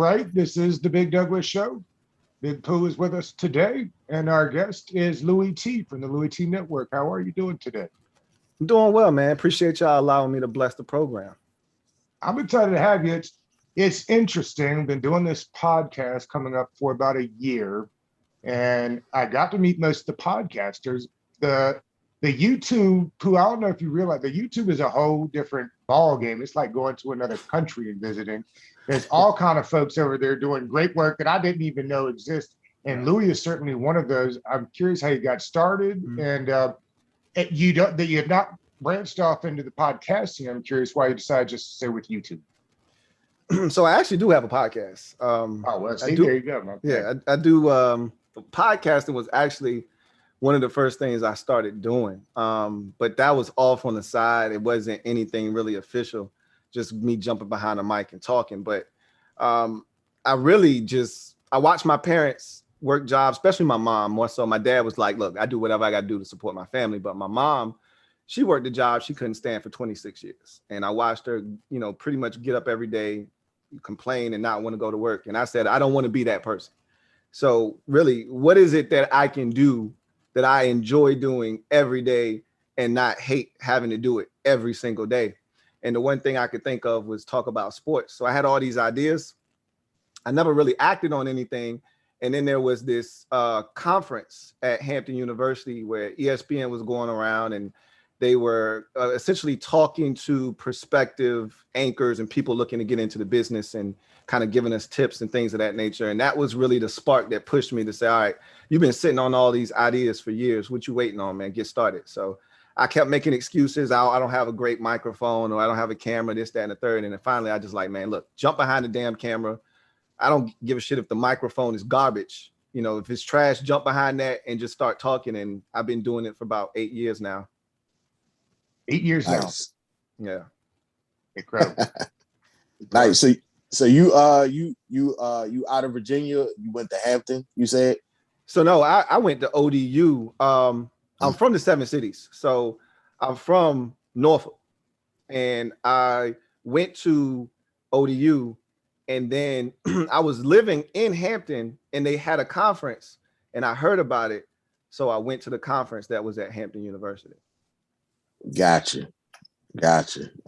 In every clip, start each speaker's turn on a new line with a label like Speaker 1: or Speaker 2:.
Speaker 1: right, this is the Big Douglas Show. Big Pooh is with us today, and our guest is Louie T from the Louie T Network. How are you doing today?
Speaker 2: I'm doing well, man. Appreciate y'all allowing me to bless the program.
Speaker 1: I'm excited to have you. It's interesting. Been doing this podcast coming up for about a year, and I got to meet most of the podcasters. The YouTube, Pooh, I don't know if you realize, the YouTube is a whole different ball game. It's like going to another country and visiting. There's all kind of folks over there doing great work that I didn't even know exist. And Louie is certainly one of those. I'm curious how you got started, and you have not branched off into the podcasting. I'm curious why you decided just to stay with YouTube.
Speaker 2: So I actually do have a podcast.
Speaker 1: There you go.
Speaker 2: Yeah, I do. Podcasting was actually one of the first things I started doing. But that was off on the side. It wasn't anything really official, just me jumping behind a mic and talking. But I watched my parents work jobs, especially my mom more so. My dad was like, look, I do whatever I got to do to support my family. But my mom, she worked a job she couldn't stand for 26 years. And I watched her, pretty much get up every day, complain and not want to go to work. And I said, I don't want to be that person. So really, what is it that I can do that I enjoy doing every day and not hate having to do it every single day? And the one thing I could think of was talk about sports. So I had all these ideas. I never really acted on anything. And then there was this conference at Hampton University where ESPN was going around, and they were essentially talking to prospective anchors and people looking to get into the business and kind of giving us tips and things of that nature. And that was really the spark that pushed me to say, all right, you've been sitting on all these ideas for years. What you waiting on, man? Get started. So I kept making excuses. I don't have a great microphone, or I don't have a camera, this, that, and the third. And then finally I just like, man, look, jump behind the damn camera. I don't give a shit if the microphone is garbage. If it's trash, jump behind that and just start talking. And I've been doing it for about 8 years now.
Speaker 1: 8 years
Speaker 3: nice.
Speaker 1: Now.
Speaker 2: Yeah.
Speaker 1: Incredible.
Speaker 3: Nice. So you out of Virginia, you went to Hampton, you said?
Speaker 2: So no, I went to ODU. I'm from the 7 cities. So I'm from Norfolk, and I went to ODU, and then I was living in Hampton, and they had a conference, and I heard about it. So I went to the conference that was at Hampton University.
Speaker 3: Gotcha.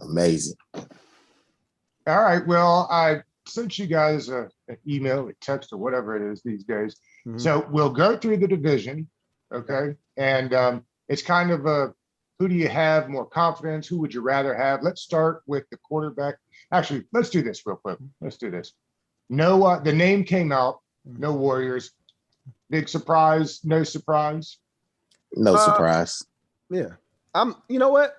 Speaker 3: Amazing.
Speaker 1: All right. Well, I sent you guys an email, a text, or whatever it is these days. Mm-hmm. So we'll go through the division, okay? And it's kind of who do you have more confidence? Who would you rather have? Let's start with the quarterback. Actually, let's do this real quick. Let's do this. No, the name came out. No Warriors. Big surprise? No surprise?
Speaker 3: No surprise.
Speaker 2: Yeah. You know what?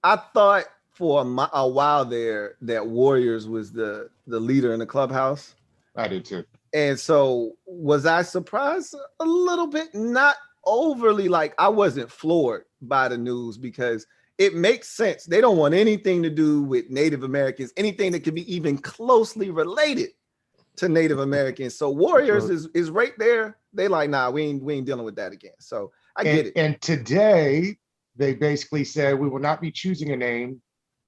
Speaker 2: I thought for a while there that Warriors was the leader in the clubhouse.
Speaker 1: I did too.
Speaker 2: And so was I surprised? A little bit, not overly. Like, I wasn't floored by the news because it makes sense. They don't want anything to do with Native Americans, anything that could be even closely related to Native Americans. So Warriors is right there. They like, nah, we ain't dealing with that again. So I get it.
Speaker 1: And today they basically said we will not be choosing a name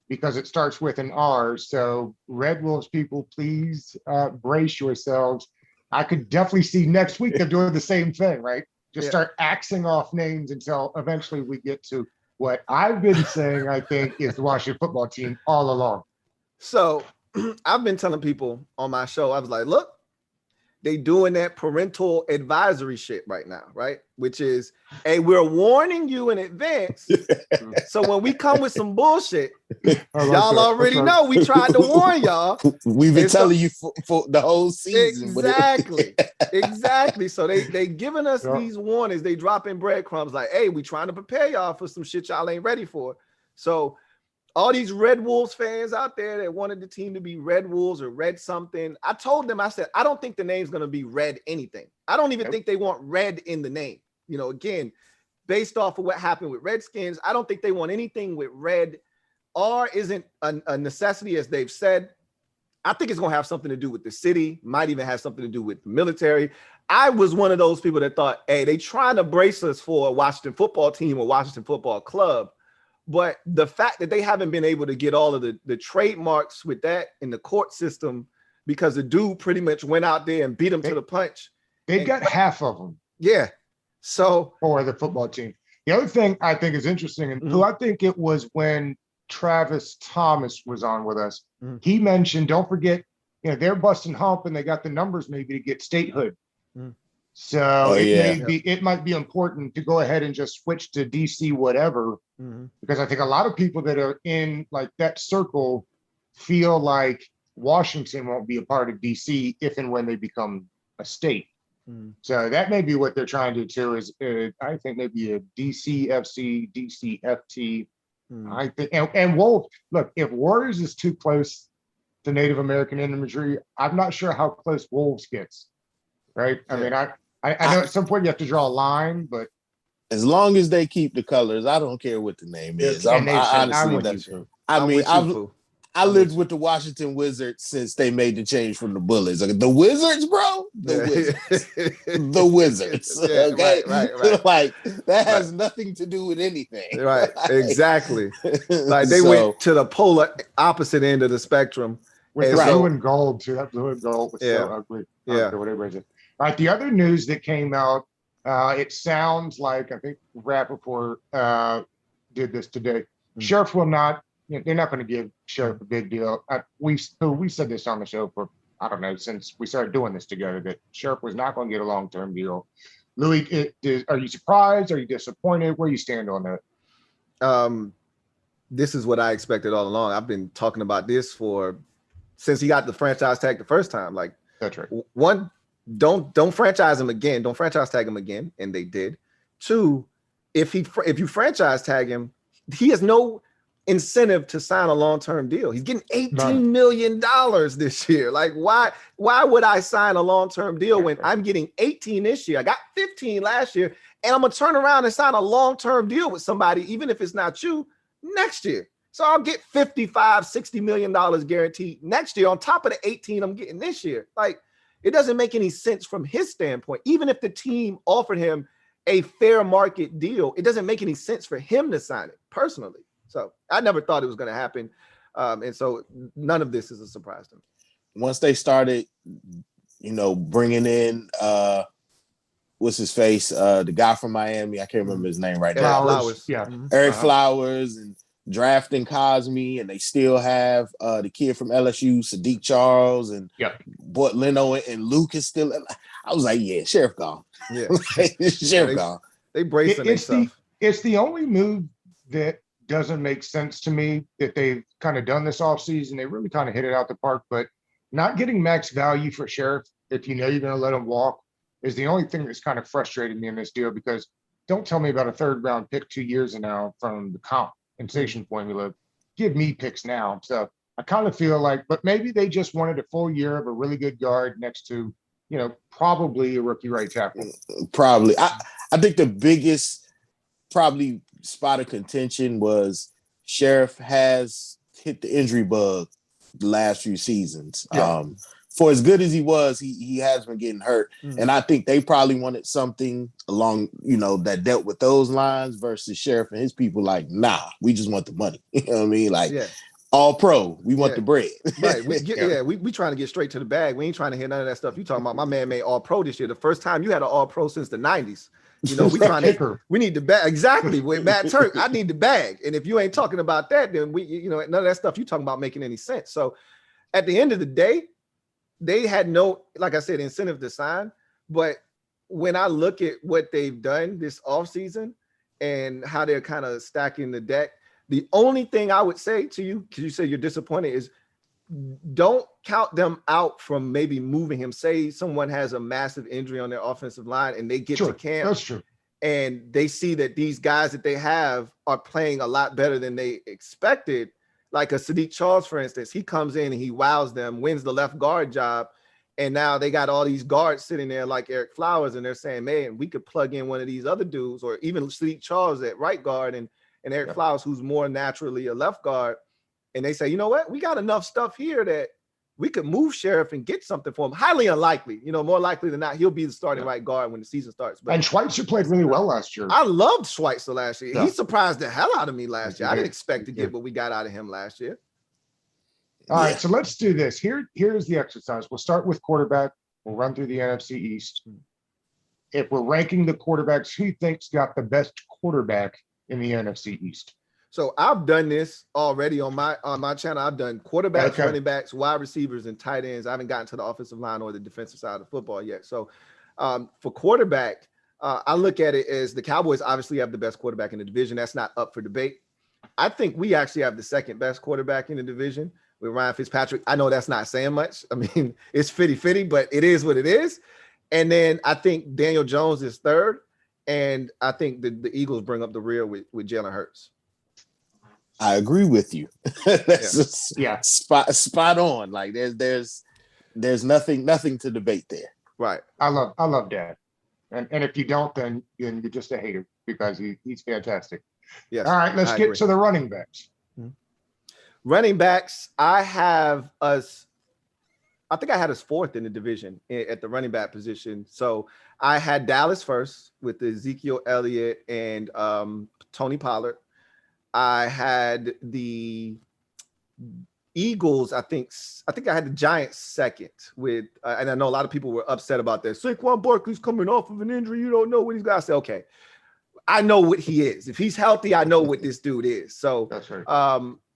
Speaker 1: because it starts with an R. So Red Wolves people, please brace yourselves. I could definitely see next week they're doing the same thing, right? Just start axing off names until eventually we get to what I've been saying, I think, is the Washington football team all along.
Speaker 2: So I've been telling people on my show, I was like, look, they doing that parental advisory shit right now, right? Which is, hey, we're warning you in advance. So when we come with some bullshit, y'all already know we tried to warn y'all.
Speaker 3: We've been telling you for the whole season.
Speaker 2: Exactly. So they giving us these warnings. They dropping breadcrumbs like, hey, we trying to prepare y'all for some shit y'all ain't ready for. So all these Red Wolves fans out there that wanted the team to be Red Wolves or Red something, I told them, I said, I don't think the name's going to be Red anything. I don't even think they want red in the name. Again, based off of what happened with Redskins, I don't think they want anything with red. R isn't a necessity, as they've said. I think it's going to have something to do with the city, might even have something to do with the military. I was one of those people that thought, hey, they trying to brace us for a Washington football team or Washington football club. But the fact that they haven't been able to get all of the trademarks with that in the court system because the dude pretty much went out there and beat him to the punch.
Speaker 1: They got half of them.
Speaker 2: Yeah. So
Speaker 1: for the football team. The other thing I think is interesting, and Pooh, I think it was when Travis Thomas was on with us. He mentioned, don't forget, they're busting hump and they got the numbers maybe to get statehood. So it might be important to go ahead and just switch to DC whatever, because I think a lot of people that are in like that circle feel like Washington won't be a part of DC if and when they become a state. So that may be what they're trying to do too. Is I think maybe a DCFC, DCFT. I think and Wolf. Look, if Warriors is too close to Native American imagery, I'm not sure how close Wolves gets. Right? I mean, I know at some point you have to draw a line, but
Speaker 3: as long as they keep the colors, I don't care what the name is. I lived with the Washington Wizards since they made the change from the Bullets. Like, the Wizards, bro? Wizards. The Wizards. Okay? Right. Like, that has nothing to do with anything.
Speaker 2: Right, exactly. Like, they went to the polar opposite end of the spectrum.
Speaker 1: With the blue and gold, too. That blue and gold was so ugly. Whatever it is. All right, the other news that came out, it sounds like, I think Rappaport did this today. Scherff will not, they're not going to give Scherff a big deal. We said this on the show for, I don't know, since we started doing this together, that Scherff was not going to get a long-term deal. Louie, are you surprised? Are you disappointed? Where you stand on that?
Speaker 2: This is what I expected all along. I've been talking about this since he got the franchise tag the first time. Like,
Speaker 1: that's right.
Speaker 2: One, don't franchise him again. Don't franchise tag him again, and they did. Two, if you franchise tag him, he has no incentive to sign a long-term deal. He's getting $18 million this year. Like, why would I sign a long-term deal when I'm getting 18 this year? I got 15 last year, and I'm gonna turn around and sign a long-term deal with somebody, even if it's not you, next year. So I'll get $60 million guaranteed next year on top of the 18 I'm getting this year. Like, it doesn't make any sense from his standpoint. Even if the team offered him a fair market deal, it doesn't make any sense for him to sign it personally. So I never thought it was going to happen. And so none of this is a surprise to me.
Speaker 3: Once they started, bringing in, what's his face? The guy from Miami. I can't remember his name right now.
Speaker 1: Flowers. Yeah.
Speaker 3: Eric Flowers, and drafting Cosme, and they still have the kid from LSU, Sadiq Charles, and Bort Leno and Lucas still. I was like, yeah, Scherff gone.
Speaker 2: Yeah.
Speaker 3: Scherff gone.
Speaker 2: They bracing themselves.
Speaker 1: It's the only move that doesn't make sense to me that they've kind of done this offseason. They really kind of hit it out the park, but not getting max value for Scherff, if you know you're going to let him walk, is the only thing that's kind of frustrated me in this deal, because don't tell me about a third round pick 2 years now from the compensation formula. Give me picks now. So I kind of feel like, but maybe they just wanted a full year of a really good guard next to, probably a rookie right tackle.
Speaker 3: Probably. I think the biggest probably spot of contention was Scherff has hit the injury bug the last few seasons. For as good as he was, he has been getting hurt. And I think they probably wanted something along, that dealt with those lines versus Scherff and his people like, nah, we just want the money. You know what I mean? Like, all pro, we want the bread.
Speaker 2: Right. We trying to get straight to the bag. We ain't trying to hear none of that stuff you talking about. My man made all pro this year. The first time you had an all pro since the 90s. We need the bag. Exactly. With Matt Turk, I need the bag. And if you ain't talking about that, then none of that stuff you talking about making any sense. So at the end of the day, they had no, like I said, incentive to sign. But when I look at what they've done this offseason and how they're kind of stacking the deck, the only thing I would say to you, because you said you're disappointed, is don't count them out from maybe moving him. Say someone has a massive injury on their offensive line and they get to camp.
Speaker 1: That's true.
Speaker 2: And they see that these guys that they have are playing a lot better than they expected. Like a Sadiq Charles, for instance, he comes in and he wows them, wins the left guard job. And now they got all these guards sitting there like Eric Flowers, and they're saying, man, we could plug in one of these other dudes, or even Sadiq Charles at right guard and Eric Flowers, who's more naturally a left guard. And they say, you know what? We got enough stuff here that we could move Scherff and get something for him. Highly unlikely, more likely than not, he'll be the starting right guard when the season starts. But,
Speaker 1: and Schweitzer played really well last year.
Speaker 2: I loved Schweitzer last year. He surprised the hell out of me last year. I didn't expect to get what we got out of him last year.
Speaker 1: All right, so let's do this. Here's the exercise. We'll start with quarterback. We'll run through the NFC East. If we're ranking the quarterbacks, who thinks got the best quarterback in the NFC East?
Speaker 2: So I've done this already on my channel. I've done quarterbacks, running backs, wide receivers, and tight ends. I haven't gotten to the offensive line or the defensive side of the football yet. So for quarterback, I look at it as the Cowboys obviously have the best quarterback in the division. That's not up for debate. I think we actually have the second best quarterback in the division with Ryan Fitzpatrick. I know that's not saying much. I mean, it's 50-50, but it is what it is. And then I think Daniel Jones is third. And I think the Eagles bring up the rear with Jalen Hurts.
Speaker 3: I agree with you. That's spot on. Like there's nothing to debate there.
Speaker 2: Right.
Speaker 1: I love that. And if you don't, then you're just a hater because he's fantastic.
Speaker 2: Yes.
Speaker 1: All right, let's get to the running backs.
Speaker 2: Running backs, I think I had us fourth in the division at the running back position. So I had Dallas first with Ezekiel Elliott and Tony Pollard. I had the Eagles. I think I had the Giants second with, and I know a lot of people were upset about that. Saquon Barkley's coming off of an injury. You don't know what he's got. I say, okay, I know what he is. If he's healthy, I know what this dude is. So
Speaker 1: that's right.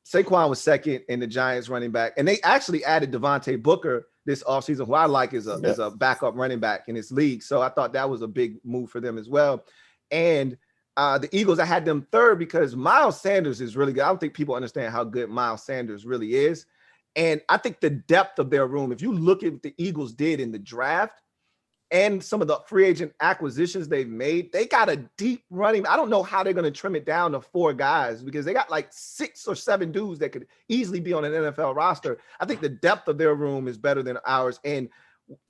Speaker 2: Saquon was second in the Giants running back, and they actually added Devontae Booker this offseason, who I like is a backup running back in this league. So I thought that was a big move for them as well. And the Eagles, I had them third because Miles Sanders is really good. I don't think people understand how good Miles Sanders really is. And I think the depth of their room, if you look at what the Eagles did in the draft and some of the free agent acquisitions they've made, they got a deep running. I don't know how they're going to trim it down to 4 guys because they got like 6 or 7 dudes that could easily be on an NFL roster. I think the depth of their room is better than ours. And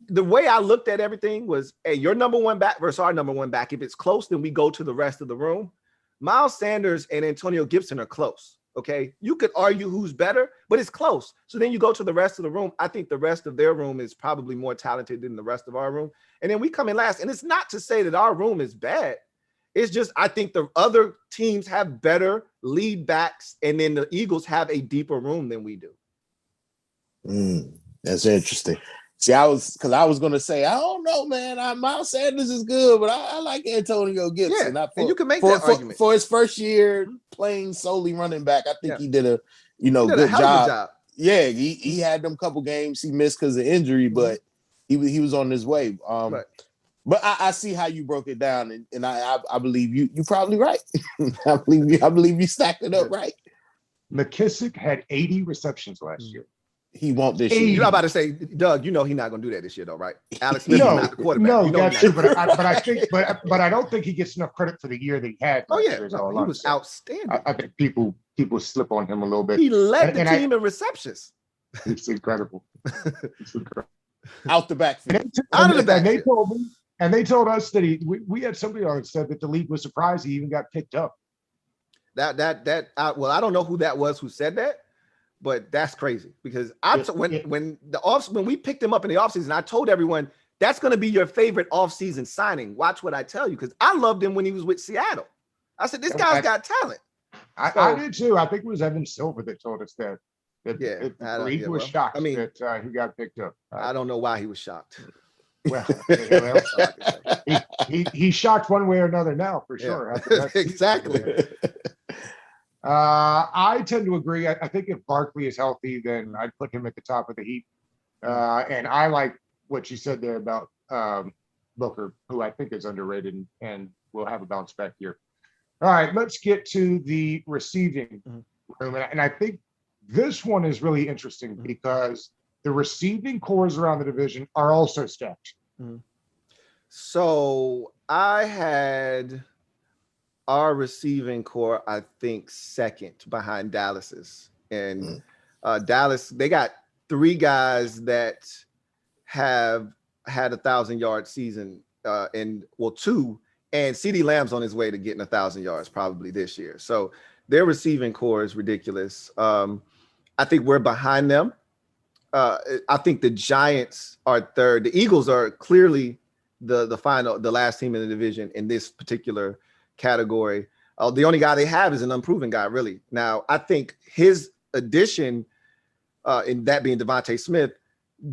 Speaker 2: the way I looked at everything was, hey, your number one back versus our number one back. If it's close, then we go to the rest of the room. Miles Sanders and Antonio Gibson are close. Okay. You could argue who's better, but it's close. So then you go to the rest of the room. I think the rest of their room is probably more talented than the rest of our room. And then we come in last. And it's not to say that our room is bad. It's just, I think the other teams have better lead backs. And then the Eagles have a deeper room than we do.
Speaker 3: That's interesting. See, I was going to say, I don't know, man. Miles Sanders is good, but I like Antonio Gibson.
Speaker 2: Yeah, and you can make that argument.
Speaker 3: For his first year playing solely running back, I think he did a good job. Yeah, he had them couple games he missed because of injury, but he was on his way.
Speaker 2: Right.
Speaker 3: But I see how you broke it down, and I believe you're probably right. I believe you stacked it up right.
Speaker 1: McKissick had 80 receptions last year.
Speaker 3: He won't this year.
Speaker 2: You're about to say, Doug, you know he's not going to do that this year, though, right? Alex Smith is not the quarterback.
Speaker 1: No, that's true. But I don't think he gets enough credit for the year that he had.
Speaker 2: Oh yeah, he was outstanding.
Speaker 1: I think people slip on him a little bit.
Speaker 2: He led the team in receptions.
Speaker 1: It's incredible.
Speaker 3: Out the backfield.
Speaker 2: Out of the backfield.
Speaker 1: And they told us that we had somebody on that said that the league was surprised he even got picked up.
Speaker 2: Well, I don't know who that was who said that. But that's crazy because when we picked him up in the offseason, I told everyone that's going to be your favorite offseason signing. Watch what I tell you, because I loved him when he was with Seattle. I said, this guy's got talent.
Speaker 1: I did too. I think it was Evan Silver that told us that. He was shocked that he got picked up.
Speaker 2: I don't know why he was shocked.
Speaker 1: Well, he's shocked one way or another now for sure.
Speaker 2: Exactly.
Speaker 1: I tend to agree. I think if Barkley is healthy, then I'd put him at the top of the heap. And I like what you said there about Booker, who I think is underrated and will have a bounce back year. All right, let's get to the receiving room. And I think this one is really interesting because the receiving cores around the division are also stacked.
Speaker 2: So I had our receiving core, I think, second behind Dallas's. And Dallas, they got 3 guys that have had 1,000-yard season, and 2. And CeeDee Lamb's on his way to getting 1,000 yards probably this year. So their receiving core is ridiculous. I think we're behind them. I think the Giants are third. The Eagles are clearly the last team in the division in this particular category. The only guy they have is an unproven guy, really. Now, I think his addition and that being Devontae Smith,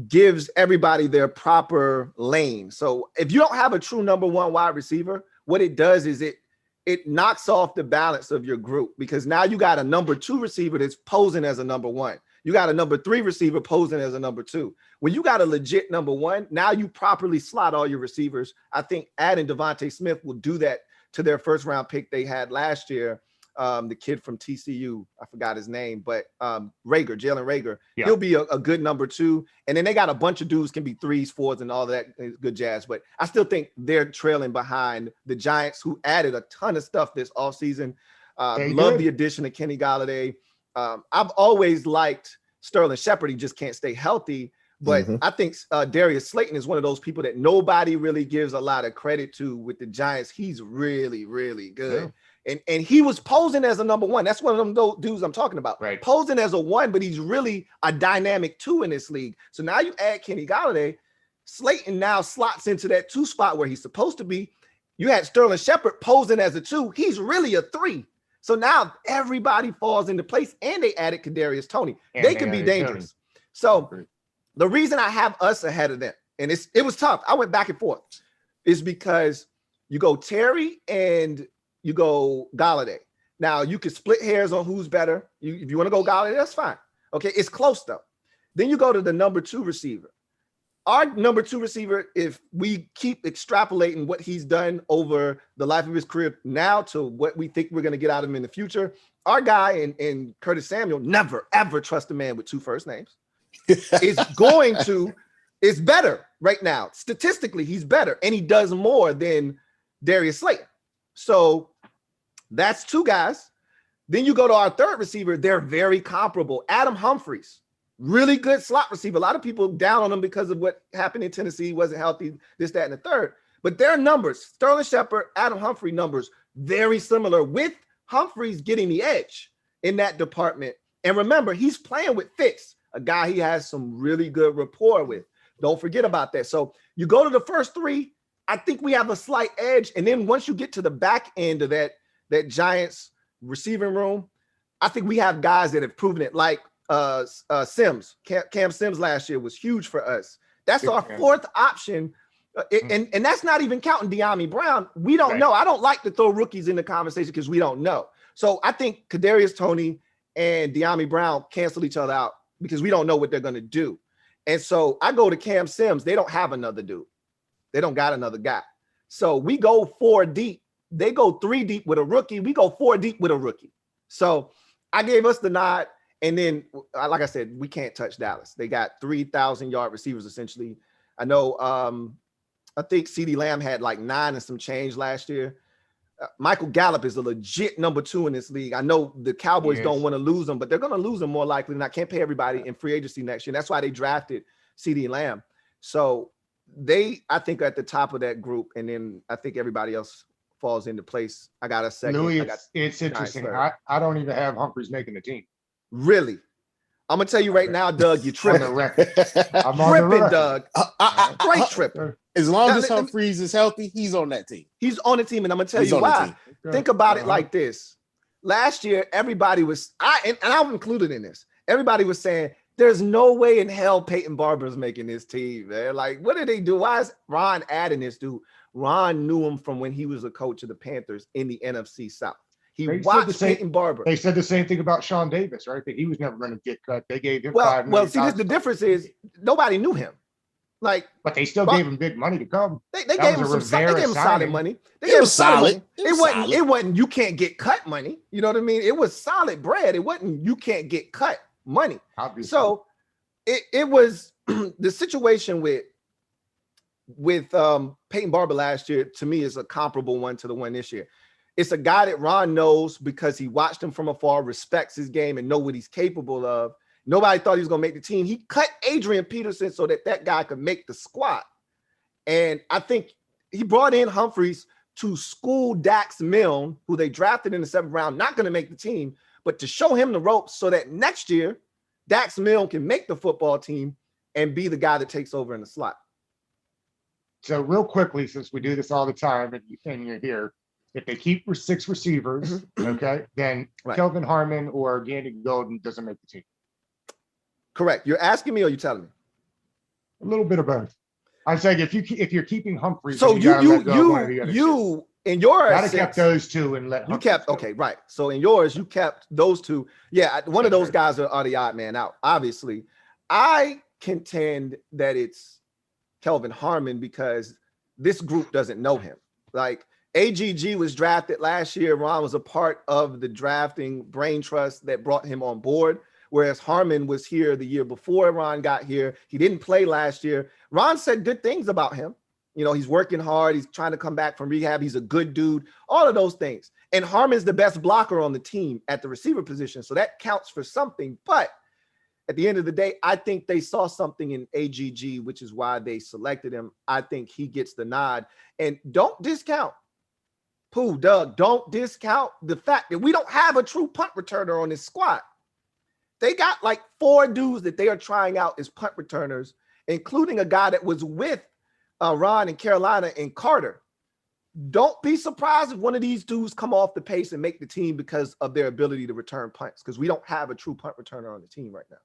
Speaker 2: gives everybody their proper lane. So if you don't have a true number one wide receiver, what it does is it knocks off the balance of your group, because now you got a number two receiver that's posing as a number one. You got a number three receiver posing as a number two. When you got a legit number one, now you properly slot all your receivers. I think adding Devontae Smith will do that to their first round pick they had last year. The kid from TCU, I forgot his name, but Jalen Reagor, he'll be a good number two. And then they got a bunch of dudes can be threes, fours, and all that good jazz. But I still think they're trailing behind the Giants, who added a ton of stuff this offseason. Love the addition of Kenny Golladay. I've always liked Sterling Shepard. He just can't stay healthy. But I think Darius Slayton is one of those people that nobody really gives a lot of credit to with the Giants. He's really, really good. Yeah. And he was posing as a number one. That's one of them dudes I'm talking about. Right. Posing as a one, but he's really a dynamic two in this league. So now you add Kenny Golladay. Slayton now slots into that two spot where he's supposed to be. You had Sterling Shepard posing as a two. He's really a three. So now everybody falls into place, and they added Kadarius Toney. They can be dangerous. So the reason I have us ahead of them, and it was tough, I went back and forth, is because you go Terry and you go Golladay. Now, you could split hairs on who's better. If you want to go Golladay, that's fine. Okay, it's close, though. Then you go to the number two receiver. Our number two receiver, if we keep extrapolating what he's done over the life of his career now to what we think we're going to get out of him in the future, our guy in Curtis Samuel, never, ever trust a man with two first names. It's better right now. Statistically, he's better, and he does more than Darius Slayton. So that's two guys. Then you go to our third receiver. They're very comparable. Adam Humphries, really good slot receiver. A lot of people down on him because of what happened in Tennessee. He wasn't healthy, this, that, and the third. But their numbers, Sterling Shepard, Adam Humphrey numbers, very similar, with Humphries getting the edge in that department. And remember, he's playing with Fitz, a guy he has some really good rapport with. Don't forget about that. So you go to the first three, I think we have a slight edge. And then once you get to the back end of that Giants receiving room, I think we have guys that have proven it, like Sims. Cam Sims last year was huge for us. That's our fourth option. And that's not even counting De'Ami Brown. We don't know. I don't like to throw rookies in the conversation because we don't know. So I think Kadarius Toney and De'Ami Brown cancel each other out because we don't know what they're going to do. And so I go to Cam Sims. They don't have another dude. They don't got another guy. So we go 4 deep. They go 3 deep with a rookie. We go 4 deep with a rookie. So I gave us the nod. And then, like I said, we can't touch Dallas. They got 3,000-yard receivers, essentially. I know, I think CeeDee Lamb had like 9 and some change last year. Michael Gallup is a legit number 2 in this league. I know the Cowboys don't want to lose him, but they're going to lose him more likely than I can't pay everybody in free agency next year. That's why they drafted CeeDee Lamb. So I think, are at the top of that group, and then I think everybody else falls into place. I got a second.
Speaker 1: Louie, it's interesting. I don't even have Humphries making the team.
Speaker 2: Really? I'm going to tell you right now, Doug, you're tripping.
Speaker 1: I'm
Speaker 2: tripping, Doug. Great tripping.
Speaker 3: As long as Humphries is healthy, he's on that team.
Speaker 2: He's on the team, and I'm going to tell you why. Think about it like this. Last year, everybody was, and I'm included in this, everybody was saying, there's no way in hell Peyton Barber's making this team, man. Like, what did they do? Why is Ron adding this dude? Ron knew him from when he was a coach of the Panthers in the NFC South. He watched Peyton Barber.
Speaker 1: They said the same thing about Sean Davis, right? That he was never going to get cut. They gave him $5 million.
Speaker 2: Well, see, the difference is nobody knew him. Like,
Speaker 1: but they still gave him big money to come.
Speaker 2: They gave him solid money. They gave him solid. It wasn't you can't get cut money. You know what I mean? It was solid bread. It wasn't you can't get cut money. Obviously. So it was the situation with Peyton Barber last year, to me, is a comparable one to the one this year. It's a guy that Ron knows because he watched him from afar, respects his game, and know what he's capable of. Nobody thought he was going to make the team. He cut Adrian Peterson so that guy could make the squad. And I think he brought in Humphries to school Dax Milne, who they drafted in the 7th round, not going to make the team, but to show him the ropes so that next year Dax Milne can make the football team and be the guy that takes over in the slot.
Speaker 1: So real quickly, since we do this all the time and you're here, if they keep 6 receivers, okay, then Kelvin Harmon or Gandy Golden doesn't make the team.
Speaker 2: Correct. You're asking me or you telling me?
Speaker 1: A little bit of both. I'm saying if you're keeping Humphries,
Speaker 2: So
Speaker 1: then you gotta let go of one of the other two.
Speaker 2: in your
Speaker 1: Gotta
Speaker 2: sense,
Speaker 1: kept those two and let
Speaker 2: you
Speaker 1: Humphries
Speaker 2: kept
Speaker 1: go.
Speaker 2: okay, right. So in yours, you kept those two. Yeah, one of
Speaker 1: That's
Speaker 2: those
Speaker 1: right.
Speaker 2: guys are the odd man out. Obviously, I contend that it's Kelvin Harmon because this group doesn't know him. Like AGG was drafted last year. Ron was a part of the drafting brain trust that brought him on board. Whereas Harmon was here the year before Ron got here. He didn't play last year. Ron said good things about him. You know, he's working hard. He's trying to come back from rehab. He's a good dude. All of those things. And Harmon's the best blocker on the team at the receiver position. So that counts for something. But at the end of the day, I think they saw something in AGG, which is why they selected him. I think he gets the nod. And don't discount, Pooh, Doug, don't discount the fact that we don't have a true punt returner on this squad. They got like 4 dudes that they are trying out as punt returners, including a guy that was with Ron in Carolina and Carter. Don't be surprised if one of these dudes come off the pace and make the team because of their ability to return punts, because we don't have a true punt returner on the team right now.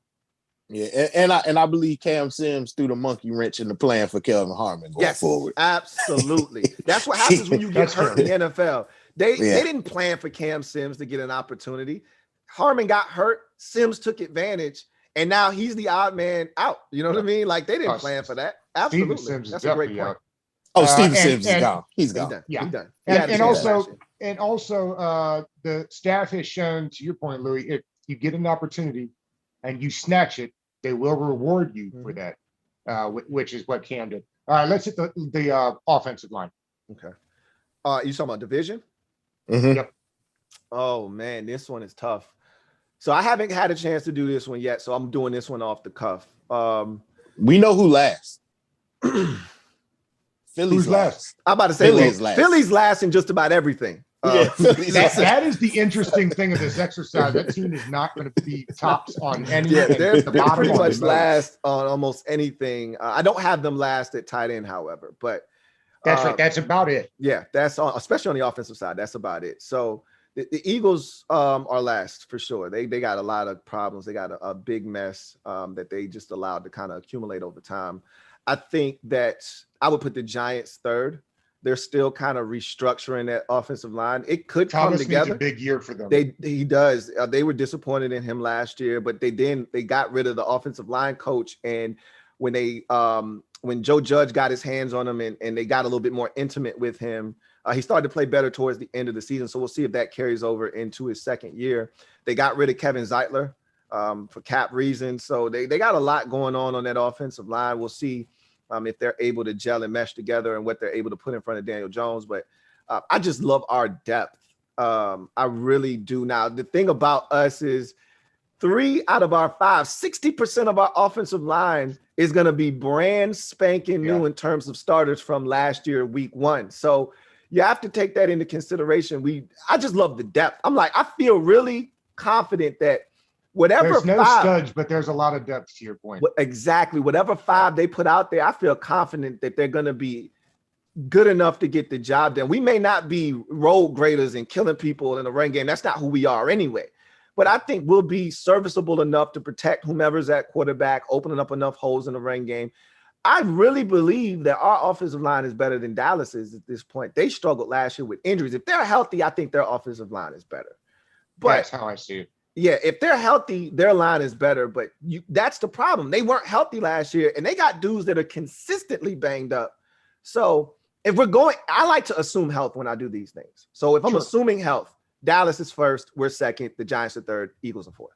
Speaker 3: Yeah, and I believe Cam Sims threw the monkey wrench in the plan for Kelvin Harmon going forward.
Speaker 2: Absolutely. That's what happens when you get hurt in the NFL. They didn't plan for Cam Sims to get an opportunity. Harmon got hurt. Sims took advantage, and now he's the odd man out. You know what I mean? Like they didn't plan for that. Absolutely.
Speaker 1: Sims
Speaker 2: That's a great point.
Speaker 1: out.
Speaker 3: Oh, Steven Sims is gone. He's gone.
Speaker 2: Done.
Speaker 1: Yeah.
Speaker 2: He's done.
Speaker 1: And also, the staff has shown, to your point, Louie, if you get an opportunity and you snatch it, they will reward you for that, which is what Cam did. All right, let's hit the offensive line.
Speaker 2: Okay. You talking about division?
Speaker 3: Mm-hmm.
Speaker 1: Yep.
Speaker 2: Oh man, this one is tough. So I haven't had a chance to do this one yet, so I'm doing this one off the cuff.
Speaker 3: We know who last. Philly's
Speaker 1: Who's last?
Speaker 2: I'm about to say
Speaker 3: Philly's
Speaker 2: last in just about everything.
Speaker 1: That is the interesting thing of this exercise. That team is not going to be tops on anything.
Speaker 2: Yeah, they're
Speaker 1: the
Speaker 2: pretty much last on almost anything. I don't have them last at tight end, however, but
Speaker 1: that's right. That's about it.
Speaker 2: Yeah, that's on, especially on the offensive side. That's about it. So the Eagles are last for sure. They got a lot of problems. They got a big mess that they just allowed to kind of accumulate over time. I think that I would put the Giants third. They're still kind of restructuring that offensive line. It could come together.
Speaker 1: Needs a big year for them.
Speaker 2: He does. They were disappointed in him last year, but they got rid of the offensive line coach. And when when Joe Judge got his hands on him and they got a little bit more intimate with him, he started to play better towards the end of the season. So we'll see if that carries over into his second year. They got rid of Kevin Zeitler for cap reasons. So they got a lot going on that offensive line. We'll see if they're able to gel and mesh together and what they're able to put in front of Daniel Jones. But I just love our depth. I really do. Now, the thing about us is 3 out of our 5, 60% of our offensive line is going to be brand spanking new in terms of starters from last year, week 1. So you have to take that into consideration. I just love the depth. I feel really confident that whatever
Speaker 1: there's no
Speaker 2: 5,
Speaker 1: studs, but there's a lot of depth to your point.
Speaker 2: Exactly. Whatever 5 they put out there, I feel confident that they're going to be good enough to get the job done. We may not be road graders and killing people in the run game. That's not who we are anyway. But I think we'll be serviceable enough to protect whomever's at quarterback, opening up enough holes in the run game. I really believe that our offensive line is better than Dallas's at this point. They struggled last year with injuries. If they're healthy, I think their offensive line is better. But
Speaker 1: that's how I see it.
Speaker 2: Yeah, if they're healthy, their line is better. But that's the problem. They weren't healthy last year, and they got dudes that are consistently banged up. So if we're going, I like to assume health when I do these things. So if I'm assuming health, Dallas is first, we're second, the Giants are third, Eagles are fourth.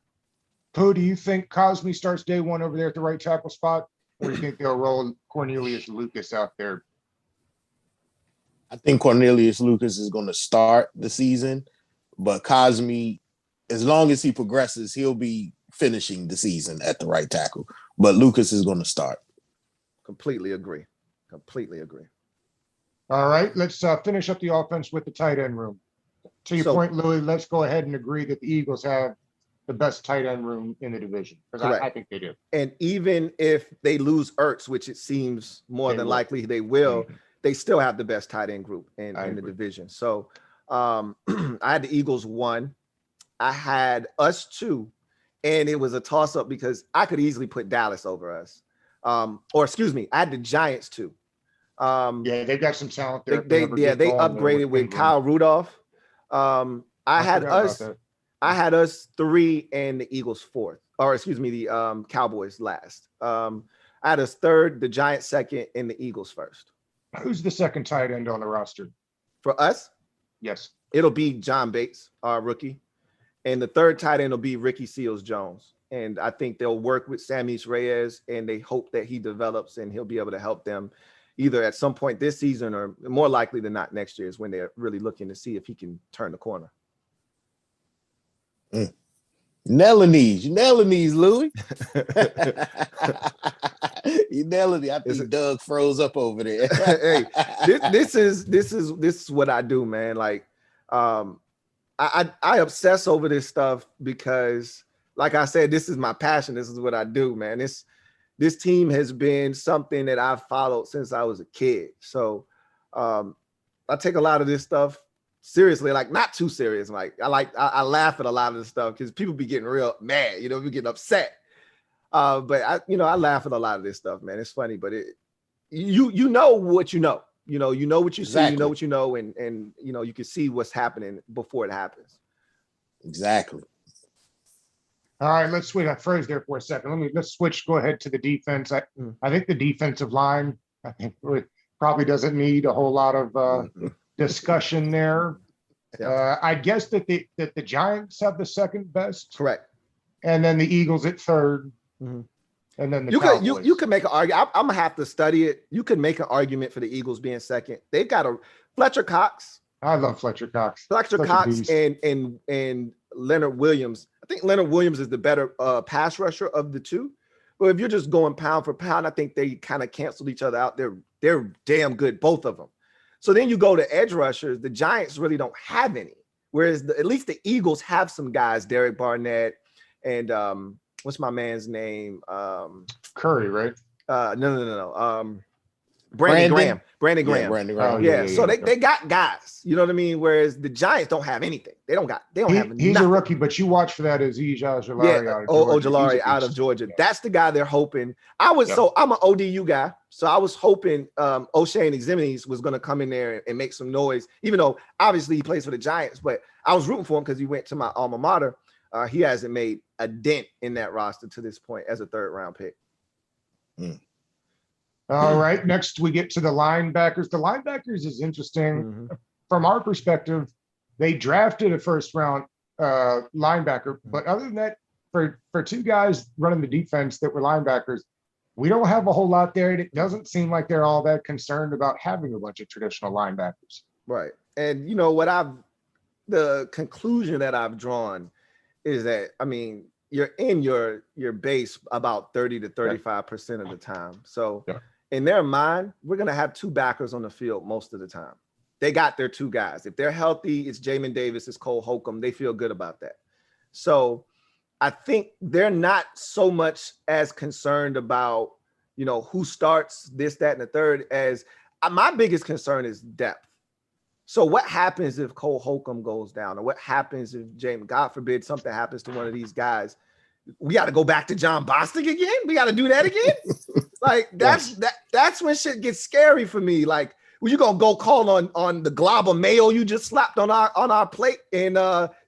Speaker 1: Pooh, do you think Cosme starts day 1 over there at the right tackle spot? Or do you think they'll roll Cornelius Lucas out there?
Speaker 3: I think Cornelius Lucas is going to start the season, but Cosme, as long as he progresses, he'll be finishing the season at the right tackle. But Lucas is going to start.
Speaker 2: Completely agree.
Speaker 1: All right, let's finish up the offense with the tight end room. To your point, Louie, let's go ahead and agree that the Eagles have the best tight end room in the division, because I think they do.
Speaker 2: And even if they lose Ertz, which it seems more than likely they will, they still have the best tight end group in the division. So I had the Eagles 1. I had us 2, and it was a toss up because I could easily put Dallas over us. Or excuse me, I had the Giants too.
Speaker 1: Yeah, they've got some talent there.
Speaker 2: They upgraded with Kyle Rudolph. I had us 3 and the Eagles 4th, or excuse me, the Cowboys last. I had us 3rd, the Giants 2nd, and the Eagles 1st.
Speaker 1: Who's the second tight end on the roster?
Speaker 2: For us?
Speaker 1: Yes.
Speaker 2: It'll be John Bates, our rookie. And the 3rd tight end will be Ricky Seals-Jones. And I think they'll work with Samis Reyes, and they hope that he develops and he'll be able to help them either at some point this season or more likely than not next year is when they're really looking to see if he can turn the corner.
Speaker 3: Nailing these, Louie. You nailing it. I think Doug froze up over there.
Speaker 2: Hey, this is what I do, man. Like, I obsess over this stuff because, like I said, this is my passion. This is what I do, man. This team has been something that I've followed since I was a kid. So I take a lot of this stuff seriously, like not too serious. Like I laugh at a lot of this stuff because people be getting real mad, be getting upset. But I laugh at a lot of this stuff, man. It's funny, but you know what you know. You know what you see, you know what you know, and you can see what's happening before it happens.
Speaker 3: Exactly.
Speaker 1: All right, let's switch. I froze there for a second. Let's switch. Go ahead to the defense. I think the defensive line, probably doesn't need a whole lot of discussion there. Yeah. I guess that the Giants have the second best.
Speaker 2: Correct.
Speaker 1: And then the Eagles at 3rd. Mm-hmm. And then
Speaker 2: you can make an argument. I'm gonna have to study it. You can make an argument for the Eagles being 2nd. They've got a Fletcher Cox.
Speaker 1: I love Fletcher Cox.
Speaker 2: Fletcher Cox and Leonard Williams. I think Leonard Williams is the better pass rusher of the two. But if you're just going pound for pound, I think they kind of canceled each other out. They're damn good, both of them. So then you go to edge rushers. The Giants really don't have any. Whereas at least the Eagles have some guys, Derek Barnett and what's my man's name?
Speaker 1: Curry, right?
Speaker 2: No. Brandon Graham.
Speaker 3: Brandon Graham.
Speaker 2: Yeah. So they got guys. You know what I mean? Whereas the Giants don't have anything. They don't have
Speaker 1: He's
Speaker 2: nothing.
Speaker 1: a rookie, but you watch for that Azeez Ojulari
Speaker 2: out of Georgia. That's the guy they're hoping. So I'm an ODU guy. So I was hoping O'Shane Eximities was going to come in there and make some noise, even though obviously he plays for the Giants, but I was rooting for him because he went to my alma mater. He hasn't made a dent in that roster to this point as a 3rd round pick.
Speaker 1: All right. Next, we get to the linebackers. The linebackers is interesting. From our perspective. They drafted a 1st round linebacker, but other than that, for 2 guys running the defense that were linebackers, we don't have a whole lot there. And it doesn't seem like they're all that concerned about having a bunch of traditional linebackers.
Speaker 2: Right. And the conclusion that I've drawn is that, you're in your base about 30 to 35% of the time. So in their mind, we're going to have 2 backers on the field most of the time. They got their 2 guys. If they're healthy, it's Jamin Davis, it's Cole Holcomb. They feel good about that. So I think they're not so much as concerned about, who starts this, that, and the third as my biggest concern is depth. So what happens if Cole Holcomb goes down, or what happens if Jamin, God forbid, something happens to one of these guys? We got to go back to John Bostic again. We got to do that again. Like that's when shit gets scary for me. Like, well, you gonna go call on the glob of mayo you just slapped on our plate and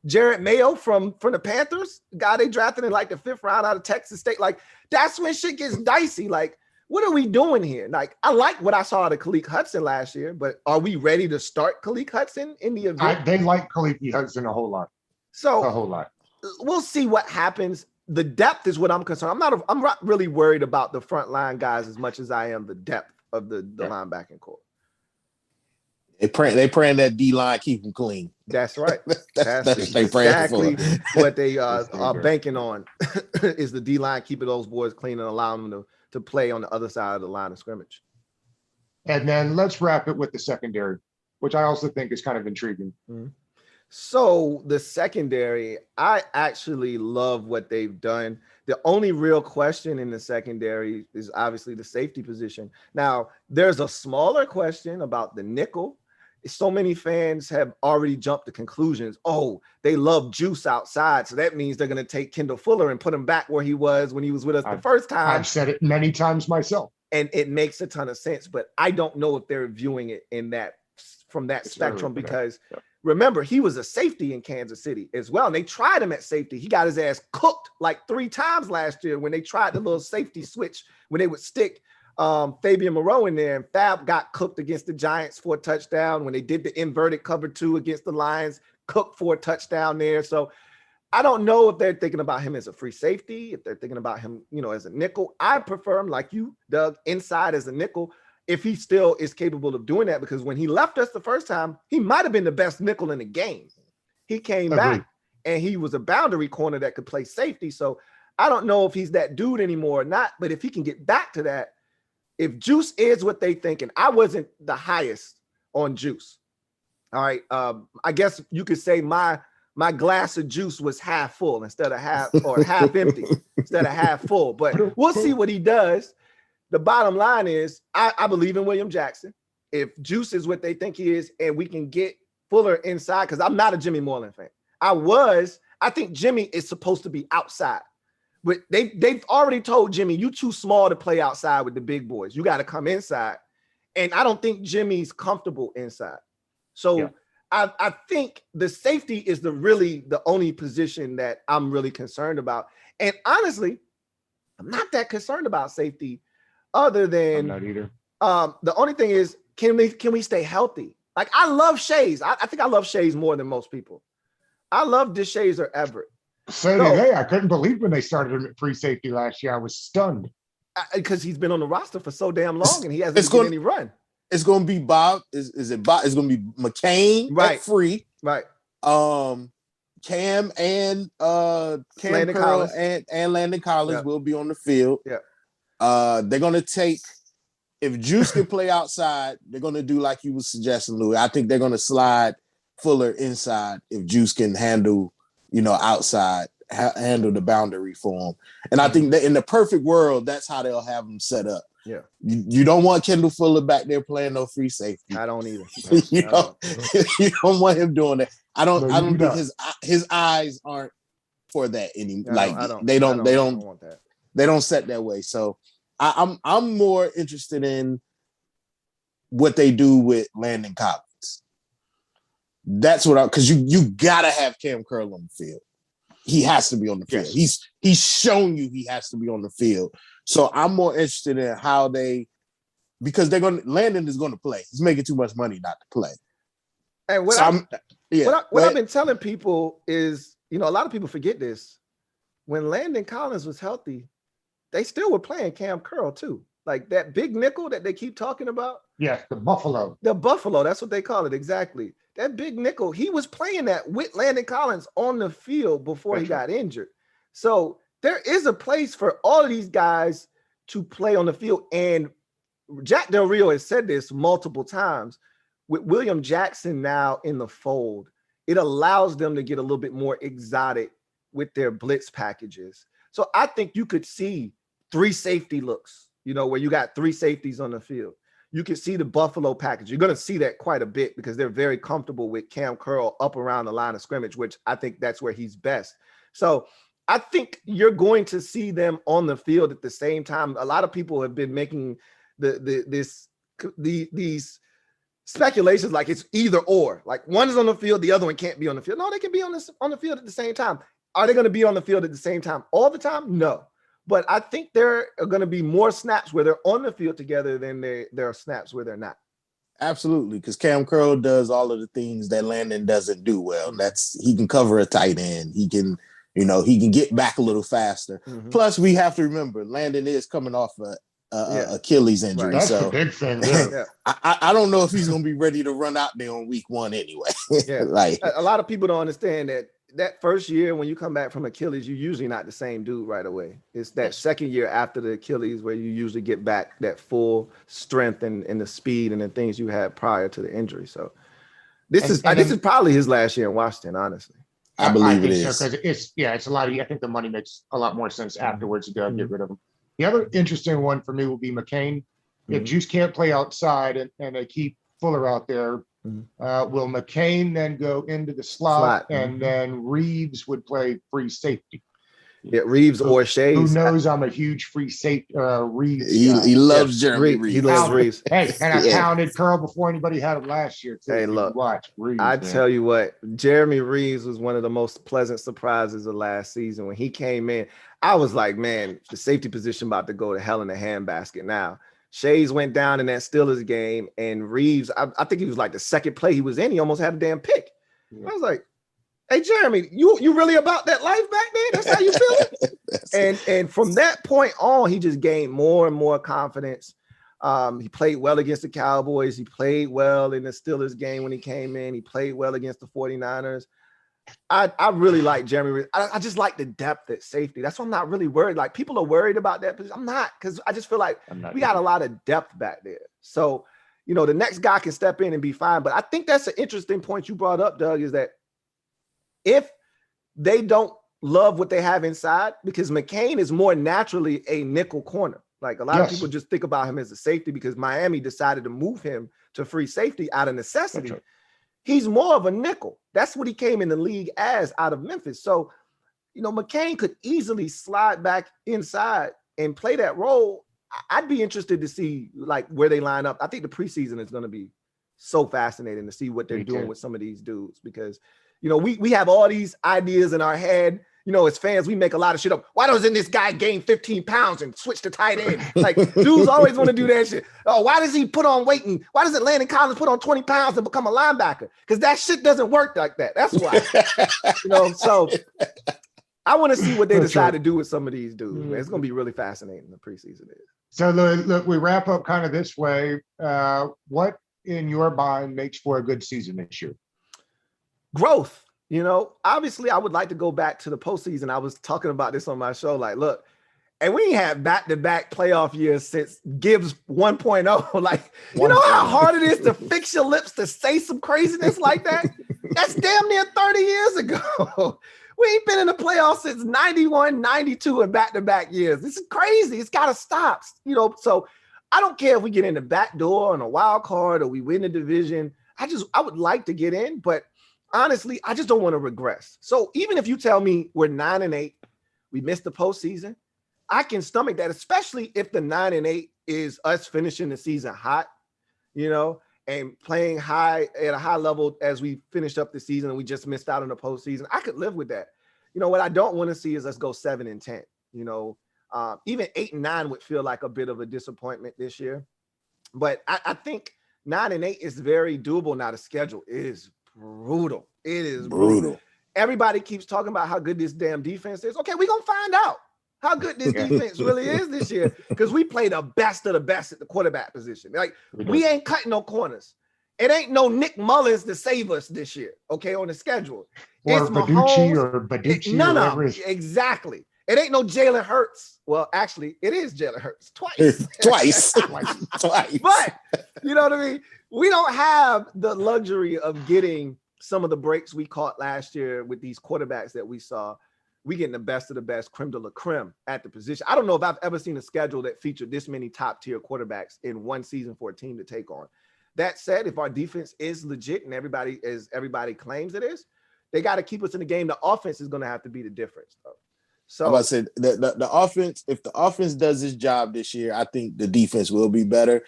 Speaker 2: Jared Mayo from the Panthers, guy they drafted in like the 5th round out of Texas State. Like that's when shit gets dicey. Like, what are we doing here? Like, I like what I saw out of Khaleke Hudson last year, but are we ready to start Khaleke Hudson in the event?
Speaker 1: They like Khaleke Hudson a whole lot.
Speaker 2: So
Speaker 1: a whole lot.
Speaker 2: We'll see what happens. The depth is what I'm concerned. I'm not really worried about the front line guys as much as I am the depth of the linebacking core.
Speaker 3: They praying that D line keep them clean.
Speaker 2: That's right.
Speaker 3: That's
Speaker 2: exactly what they are banking on is the D line keeping those boys clean and allowing them to play on the other side of the line of scrimmage.
Speaker 1: And then let's wrap it with the secondary, which I also think is kind of intriguing.
Speaker 2: Mm-hmm. So the secondary, I actually love what they've done. The only real question in the secondary is obviously the safety position. Now, there's a smaller question about the nickel so many fans have already jumped to conclusions. Oh, they love Juice outside, so that means they're going to take Kendall Fuller and put him back where he was when he was with us the first time.
Speaker 1: I've said it many times myself.
Speaker 2: And it makes a ton of sense, but I don't know if they're viewing it in that from that spectrum because remember, he was a safety in Kansas City as well. And they tried him at safety. He got his ass cooked like 3 times last year when they tried the little safety switch when they would stick Fabian Moreau in there, and Fab got cooked against the Giants for a touchdown. When they did the inverted cover 2 against the Lions, cooked for a touchdown there. So I don't know if they're thinking about him as a free safety, if they're thinking about him, as a nickel. I prefer him, like you, Doug, inside as a nickel, if he still is capable of doing that, because when he left us the first time, he might have been the best nickel in the game. He came back and he was a boundary corner that could play safety. So I don't know if he's that dude anymore or not, but if he can get back to that, if Juice is what they think, and I wasn't the highest on Juice. All right. I guess you could say my glass of juice was half full instead of half empty instead of half full, but we'll see what he does. The bottom line is I believe in William Jackson. If Juice is what they think he is, and we can get Fuller inside, because I'm not a Jimmy Moreland fan. I think Jimmy is supposed to be outside, but they've already told Jimmy, you too small to play outside with the big boys. You got to come inside. And I don't think Jimmy's comfortable inside. So I think the safety is the only position that I'm really concerned about. And honestly, I'm not that concerned about safety. Other than
Speaker 1: I'm not either.
Speaker 2: The only thing is, can we stay healthy? Like, I love Shays. I think I love Shays more than most people. I love DeShazer Everett.
Speaker 1: So did they. I couldn't believe when they started him at free safety last year. I was stunned.
Speaker 2: Because he's been on the roster for so damn long and he hasn't getting any run.
Speaker 3: It's going to be Bob. Is it Bob? It's going to be McCain at free.
Speaker 2: Right.
Speaker 3: Cam and
Speaker 2: Landon Collins
Speaker 3: and Landon Collins will be on the field.
Speaker 2: Yeah.
Speaker 3: They're going to take, if Juice can play outside, they're going to do like you was suggesting, Louie. I think they're going to slide Fuller inside if Juice can handle, outside, handle the boundary for him. And I think that in the perfect world, that's how they'll have him set up.
Speaker 2: Yeah.
Speaker 3: You don't want Kendall Fuller back there playing no free safety.
Speaker 2: I don't either.
Speaker 3: You don't want him doing that. I don't think his eyes aren't for that anymore. They don't want that. They don't set that way. So I'm more interested in what they do with Landon Collins. That's what because you gotta have Cam Curl on the field. He has to be on the field. Yes. He's shown you he has to be on the field. So I'm more interested in how because Landon is gonna play. He's making too much money not to play.
Speaker 2: And what I've been telling people is, a lot of people forget this. When Landon Collins was healthy, they still were playing Cam Curl too. Like that big nickel that they keep talking about.
Speaker 1: Yeah, the Buffalo.
Speaker 2: The Buffalo, that's what they call it, exactly. That big nickel, he was playing that with Landon Collins on the field before he got injured. So there is a place for all of these guys to play on the field. And Jack Del Rio has said this multiple times. With William Jackson now in the fold, it allows them to get a little bit more exotic with their blitz packages. So I think you could see 3 safety looks, where you got 3 safeties on the field. You can see the Buffalo package. You're going to see that quite a bit because they're very comfortable with Cam Curl up around the line of scrimmage, which I think that's where he's best. So I think you're going to see them on the field at the same time. A lot of people have been making these speculations like it's either or. Like one is on the field, the other one can't be on the field. No, they can be on the field at the same time. Are they going to be on the field at the same time all the time? No. But I think there are going to be more snaps where they're on the field together than there are snaps where they're not.
Speaker 3: Absolutely, because Cam Curl does all of the things that Landon doesn't do well. He can cover a tight end. He can, he can get back a little faster. Mm-hmm. Plus, we have to remember Landon is coming off a Achilles injury.
Speaker 1: Right. That's
Speaker 3: so
Speaker 1: the big thing.
Speaker 3: I don't know if he's going to be ready to run out there on week 1 anyway.
Speaker 2: Like a lot of people don't understand that first year when you come back from Achilles, you're usually not the same dude right away. It's that second year after the Achilles where you usually get back that full strength and the speed and the things you had prior to the injury. So this is probably his last year in Washington, honestly.
Speaker 3: I believe it is.
Speaker 1: So, it's a lot of, I think the money makes a lot more sense afterwards to go and get rid of him. The other interesting one for me will be McCain. If Juice can't play outside and they keep Fuller out there, Will McCain then go into the slot, and then Reeves would play free safety?
Speaker 2: Yeah, Reeves or Shays.
Speaker 1: Who knows? I'm a huge free safety Reeves.
Speaker 3: He loves Jeremy Reeves.
Speaker 2: He loves Reeves.
Speaker 1: Hey, and I pounded Curl before anybody had him last year. Too.
Speaker 2: Hey, look,
Speaker 1: watch Reeves.
Speaker 2: I tell you what, Jeremy Reeves was one of the most pleasant surprises of last season. When he came in, I was like, man, the safety position about to go to hell in a handbasket now. Shays went down in that Steelers game, and Reeves, I think he was like the second play he was in, he almost had a damn pick. Yeah. I was like, hey, Jeremy, you really about that life back then? That's how you feel? And from that point on, he just gained more and more confidence. He played well against the Cowboys. He played well in the Steelers game when he came in. He played well against the 49ers. I really like Jeremy. I just like the depth at safety. That's why I'm not really worried. Like, people are worried about that, but I'm not, because I just feel like we got a lot of depth back there. So, the next guy can step in and be fine. But I think that's an interesting point you brought up, Doug, is that if they don't love what they have inside, because McCain is more naturally a nickel corner. Like, a lot of people just think about him as a safety because Miami decided to move him to free safety out of necessity. Right. He's more of a nickel. That's what he came in the league as out of Memphis. So, McCain could easily slide back inside and play that role. I'd be interested to see like where they line up. I think the preseason is going to be so fascinating to see what they're doing with some of these dudes, because we have all these ideas in our head. As fans, we make a lot of shit up. Why doesn't this guy gain 15 pounds and switch to tight end? Like, dudes always want to do that shit. Oh, why does he put on weight? And why doesn't Landon Collins put on 20 pounds and become a linebacker? Because that shit doesn't work like that. That's why. So I want to see what they decide to do with some of these dudes. Man. It's going to be really fascinating, the preseason is. So
Speaker 1: look, we wrap up kind of this way. What in your mind makes for a good season this year?
Speaker 2: Growth. Obviously I would like to go back to the postseason. I was talking about this on my show. Like, look, and we ain't had back-to-back playoff years since Gibbs 1.0. Like, you know how hard it is to fix your lips to say some craziness like that? That's damn near 30 years ago. We ain't been in the playoffs since 91, 92 and back-to-back years. This is crazy. It's got to stop. So I don't care if we get in the back door on a wild card or we win the division. I would like to get in, but honestly, I just don't want to regress. So even if you tell me we're 9-8, we missed the postseason, I can stomach that, especially if the 9-8 is us finishing the season hot, and playing high at a high level as we finished up the season and we just missed out on the postseason. I could live with that. What I don't want to see is us go 7-10. Even 8-9 would feel like a bit of a disappointment this year. But I think 9-8 is very doable now. The schedule is brutal. It is brutal. Everybody keeps talking about how good this damn defense is. Okay, we're going to find out how good this defense really is this year, because we play the best of the best at the quarterback position. Like, we ain't cutting no corners. It ain't no Nick Mullins to save us this year, okay, on the schedule.
Speaker 1: Or Baducci or Baducci.
Speaker 2: No, exactly. It ain't no Jalen Hurts. Well, actually, it is Jalen Hurts twice.
Speaker 3: Twice.
Speaker 2: But, you know what I mean? We don't have the luxury of getting some of the breaks we caught last year with these quarterbacks that we saw. We getting the best of the best, creme de la creme at the position. I don't know if I've ever seen a schedule that featured this many top-tier quarterbacks in one season for a team to take on. That said, if our defense is legit and everybody claims it is, they got to keep us in the game. The offense is going to have to be the difference, though. So
Speaker 3: I'm about to say the offense, if the offense does its job this year, I think the defense will be better.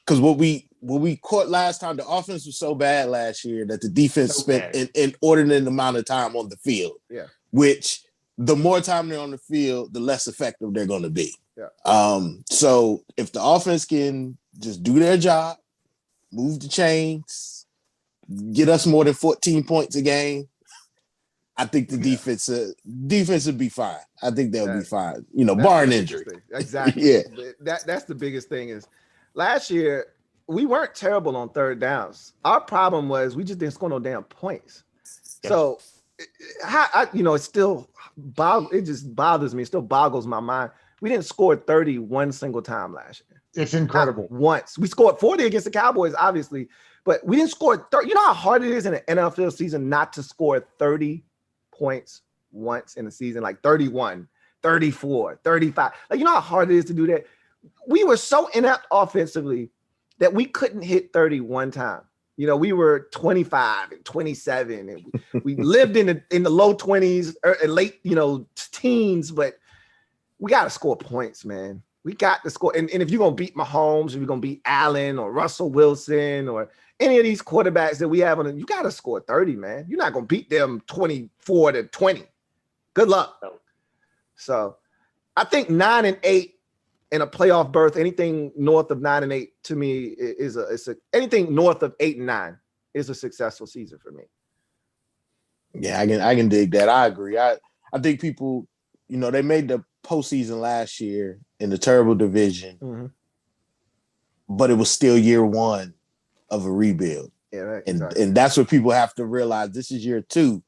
Speaker 3: Because what we caught last time, the offense was so bad last year that the defense spent an inordinate amount of time on the field. Yeah. Which the more time they're on the field, the less effective they're going to be. Yeah. So if the offense can just do their job, move the chains, get us more than 14 points a game, I think the defense would be fine. I think they'll be fine, barring injury.
Speaker 2: Exactly. Yeah. That's the biggest thing is last year we weren't terrible on third downs. Our problem was we just didn't score no damn points. Yes. So it still it just bothers me. It still boggles my mind. We didn't score 30 one single time last year.
Speaker 1: It's incredible.
Speaker 2: Not once. We scored 40 against the Cowboys, obviously, but we didn't score 30. You know how hard it is in an NFL season not to score 30 points once in a season, like 31, 34, 35. Like, you know how hard it is to do that? We were so inept offensively that we couldn't hit 30 one time. You know, we were 25 and 27, and we lived in the low 20s, late, teens, but we got to score points, man. We got to score. And if you're going to beat Mahomes, or you're going to beat Allen or Russell Wilson or any of these quarterbacks that we have you got to score 30, man. You're not going to beat them 24-20. Good luck. So I think 9-8 in a playoff berth, anything north of 9-8 to me anything north of 8-9 is a successful season for me.
Speaker 3: Yeah, I can dig that. I agree. I think people, they made the postseason last year in the terrible division, but it was still year one of a rebuild.
Speaker 2: Yeah, right, exactly.
Speaker 3: And that's what people have to realize. This is year two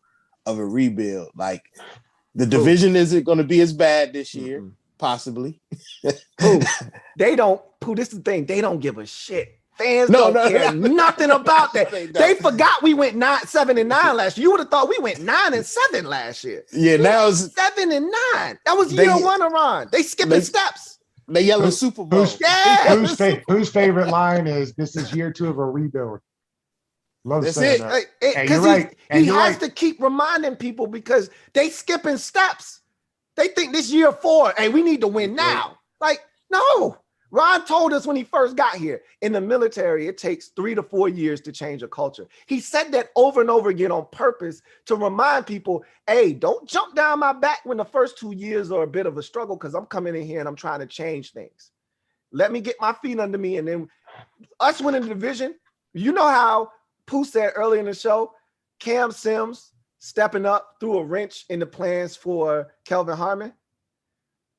Speaker 3: of a rebuild. Like, the division isn't going to be as bad this year, possibly.
Speaker 2: Pooh, this is the thing. They don't give a shit. Fans don't care nothing about that. They forgot we went 7-9 last year. You would have thought we went 9-7 last year.
Speaker 3: Yeah, now it's
Speaker 2: 7-9. That was year one around. They skipping steps.
Speaker 3: They yelling Super Bowl.
Speaker 1: Whose favorite line is, "This is year two of a rebuild"? Love saying that.
Speaker 2: Because he has to keep reminding people because they skipping steps. They think this year 4, hey, we need to win now. Like, no. Ron told us when he first got here, in the military, it takes 3 to 4 years to change a culture. He said that over and over again on purpose to remind people, hey, don't jump down my back when the first 2 years are a bit of a struggle, because I'm coming in here and I'm trying to change things. Let me get my feet under me. And then us winning the division, you know how Pooh said earlier in the show, Cam Sims stepping up threw a wrench in the plans for Kelvin Harmon.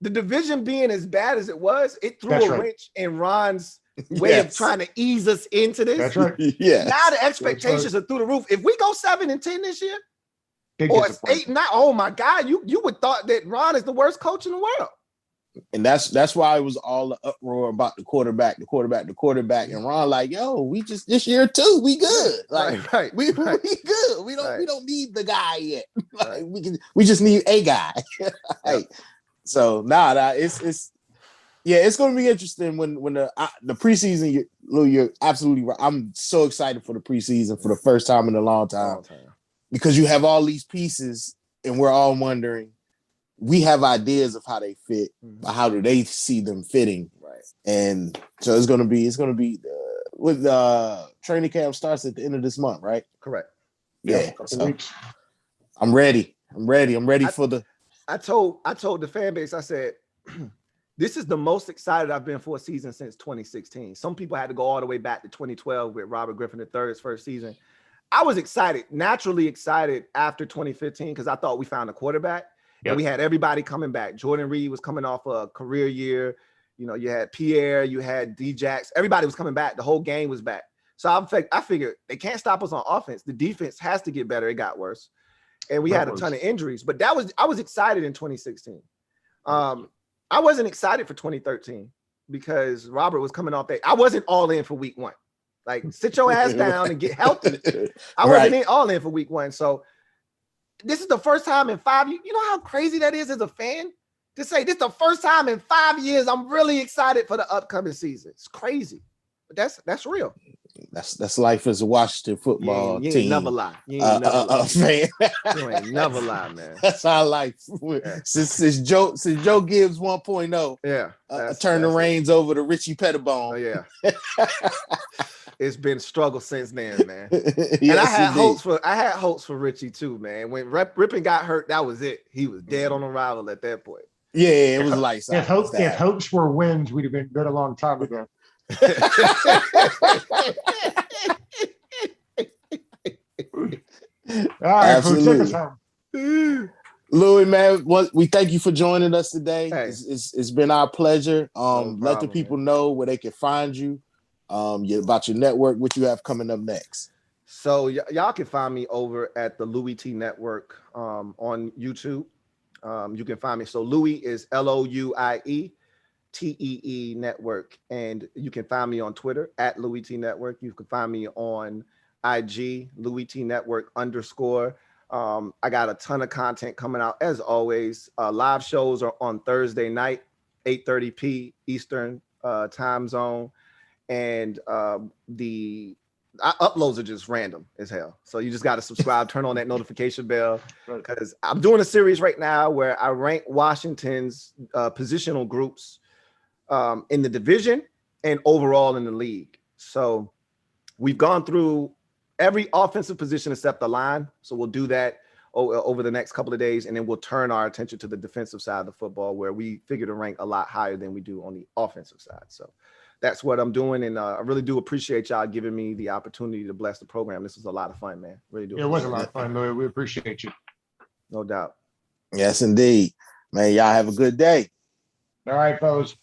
Speaker 2: The division being as bad as it was, it threw a wrench in Ron's way of trying to ease us into this.
Speaker 1: That's right.
Speaker 3: Yeah.
Speaker 2: Now the expectations are through the roof. If we go 7-10 this year, or it's 8-9, oh my God, you would thought that Ron is the worst coach in the world.
Speaker 3: And that's why it was all the uproar about the quarterback. And Ron like, yo, we just this year too, we good. Like,
Speaker 2: right.
Speaker 3: We good. We don't need the guy yet. Like, we just need a guy. Like, so it's going to be interesting when the preseason. Lou, you're absolutely right. I'm so excited for the preseason for the first time in a long time. Because you have all these pieces, and we're all wondering. We have ideas of how they fit, but how do they see them fitting?
Speaker 2: Right.
Speaker 3: And so it's going to be with training camp starts at the end of this month, right?
Speaker 2: Correct.
Speaker 3: Yeah. So I'm ready. I'm ready for the.
Speaker 2: I told the fan base, I said, this is the most excited I've been for a season since 2016. Some people had to go all the way back to 2012 with Robert Griffin III's first season. I was naturally excited after 2015 because I thought we found a quarterback. Yep. And we had everybody coming back. Jordan Reed was coming off a career year. You had Pierre, you had D-Jax. Everybody was coming back. The whole game was back. So I figured they can't stop us on offense. The defense has to get better. It got worse. And we had a ton of injuries. But I was excited in 2016. I wasn't excited for 2013 because Robert was coming off that. I wasn't all in for week 1. Like, sit your ass down and get healthy. I wasn't all in for week 1. So this is the first time in 5 years. You know how crazy that is as a fan? To say this is the first time in 5 years I'm really excited for the upcoming season. It's crazy. But that's real.
Speaker 3: That's life as a Washington football team.
Speaker 2: You ain't never lie. You ain't never lie.
Speaker 3: Man.
Speaker 2: You ain't never lie, man.
Speaker 3: That's our life. Yeah. Since Joe Gibbs 1.0.
Speaker 2: Yeah.
Speaker 3: Turn the reins over to Richie Pettibone.
Speaker 2: Oh, yeah. It's been a struggle since then, man. Yes, and I had hopes for Richie too, man. When Rippon got hurt, that was it. He was dead on arrival at that point.
Speaker 3: Yeah, it was like
Speaker 1: if hopes were wins, we'd have been good a long time ago. All right,
Speaker 3: absolutely.
Speaker 1: Take us home.
Speaker 3: Louie, man, we thank you for joining us today. Hey. It's been our pleasure. No problem, let the people know where they can find you. About your network, what you have coming up next.
Speaker 2: So y'all can find me over at the Louie T Network on YouTube. You can find me. So Louie is LOUIE TEE Network, and you can find me on Twitter at Louie T Network. You can find me on IG Louie T Network _. I got a ton of content coming out as always. Live shows are on Thursday night, 8:30 p. Eastern time zone. And the uploads are just random as hell. So you just got to subscribe, turn on that notification bell, because I'm doing a series right now where I rank Washington's positional groups in the division and overall in the league. So we've gone through every offensive position except the line. So we'll do that over the next couple of days, and then we'll turn our attention to the defensive side of the football, where we figure to rank a lot higher than we do on the offensive side. So that's what I'm doing, and I really do appreciate y'all giving me the opportunity to bless the program. This was a lot of fun, man. Really do.
Speaker 1: It was a lot of fun, Louie. We appreciate you.
Speaker 2: No doubt.
Speaker 3: Yes, indeed. Man, y'all have a good day.
Speaker 1: All right, fellas.